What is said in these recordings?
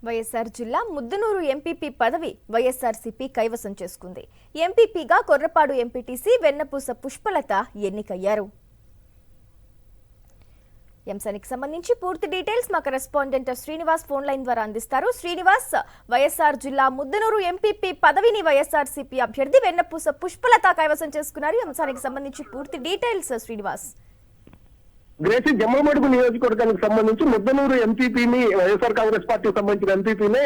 వైఎస్ఆర్ జిల్లా ముద్దనూరు ఎంపీపీ పదవి వైఎస్ఆర్సీపీ కైవసం చేసుకుంది. ఎంపీపీగా కొర్రపాడు ఎంపీటీసీ వెన్నపూస పుష్పలత ఎన్నికయ్యారు. ఎంసానికి సంబంధించి పూర్తి డీటెయిల్స్ మా కరెస్పాండెంట్ శ్రీనివాస్ ఫోన్ లైన్ ద్వారా అందిస్తారు. శ్రీనివాస్, వైఎస్ఆర్ జిల్లా ముద్దనూరు ఎంపీపీ పదవిని వైఎస్ఆర్సీపీ అభ్యర్థి వెన్నపూస పుష్పలత కైవసం చేసుకున్నారు. ఎంసానికి సంబంధించి పూర్తి డీటెయిల్స్ శ్రీనివాస్. గ్రేసి జమ్మలమడుగు నియోజకవర్గానికి సంబంధించి ముద్దనూరు ఎంపీపీని వైఎస్ఆర్ కాంగ్రెస్ పార్టీకి సంబంధించిన ఎంపీపీనే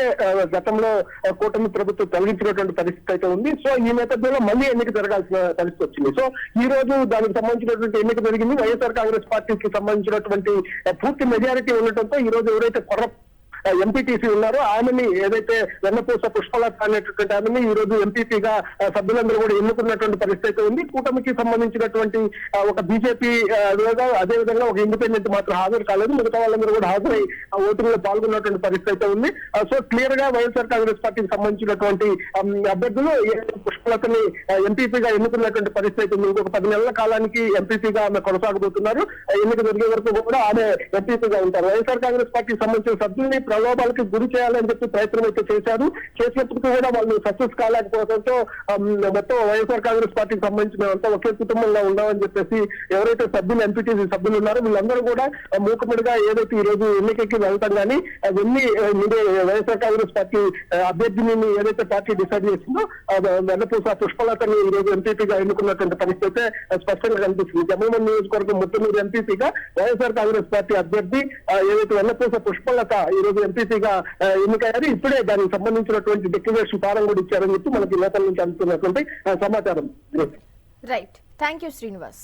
గతంలో కూటమి ప్రభుత్వం తొలగించినటువంటి పరిస్థితి అయితే ఉంది. సో ఈ నేపథ్యంలో మళ్ళీ ఎన్నిక జరగాల్సిన పరిస్థితి వచ్చింది. సో ఈ రోజు దానికి సంబంధించినటువంటి ఎన్నిక జరిగింది. వైఎస్ఆర్ కాంగ్రెస్ పార్టీకి సంబంధించినటువంటి పూర్తి మెజారిటీ ఉండటంతో ఈ రోజు ఎవరైతే ఎంపీటీసీ ఉన్నారో ఆమెని, ఏదైతే వెన్నపూస పుష్పలత అనేటటువంటి ఆమెని ఈ రోజు ఎంపీపీగా సభ్యులందరూ కూడా ఎన్నుకున్నటువంటి పరిస్థితి ఉంది. కూటమికి సంబంధించినటువంటి ఒక బీజేపీ అదేవిధంగా ఒక ఇండిపెండెంట్ మాత్రం హాజరు కాలేదు. మిగతా వాళ్ళందరూ కూడా హాజరై ఓటింగ్ లో పాల్గొన్నటువంటి పరిస్థితి ఉంది. సో క్లియర్ గా వైఎస్ఆర్ కాంగ్రెస్ పార్టీకి సంబంధించినటువంటి అభ్యర్థులు పుష్పలతని ఎంపీపీగా ఎన్నుకున్నటువంటి పరిస్థితి ఉంది. ఇంకొక 10 నెలల కాలానికి ఎంపీపీగా ఆమె కొనసాగబోతున్నారు. ఎన్నిక జరిగే వరకు కూడా ఆమె ఎంపీపీగా ఉంటారు. వైఎస్ఆర్ కాంగ్రెస్ పార్టీకి సంబంధించిన సభ్యుల్ని ప్రలోభాలకు గురి చేయాలని చెప్పి ప్రయత్నం అయితే చేశారు. చేసినప్పటికీ కూడా వాళ్ళు సక్సెస్ కాలేకపోవడంతో మొత్తం వైఎస్ఆర్ కాంగ్రెస్ పార్టీకి సంబంధించిన అంతా ఒకే కుటుంబంగా ఉండాలని చెప్పేసి ఎవరైతే సభ్యులు ఎంపీటీసీ సభ్యులు ఉన్నారో వీళ్ళందరూ కూడా మూకముడిగా ఏదైతే ఈ రోజు ఎన్నికకి వెళ్తాం కానీ అవన్నీ వైఎస్ఆర్ కాంగ్రెస్ పార్టీ అభ్యర్థిని ఏదైతే పార్టీ డిసైడ్ చేసిందో వెన్నపూస పుష్పలతని ఈ రోజు ఎంపీపీగా ఎన్నుకున్నటువంటి పరిస్థితి స్పష్టంగా కనిపిస్తుంది. జమ్మలమడుగు నియోజకవర్గం ముద్దనూరు ఎంపీపీగా వైఎస్ఆర్ కాంగ్రెస్ పార్టీ అభ్యర్థి ఏదైతే వెన్నపూస పుష్పలత ఈ రోజు ఎంపీసీగా ఎన్నికయ్యారు. ఇప్పుడే దానికి సంబంధించినటువంటి డిక్లరేషన్ ఫారం కూడా ఇచ్చారని చెప్పి మనకి నేతల నుంచి అందుతున్నటువంటి సమాచారం. Right, thank you Srinivas.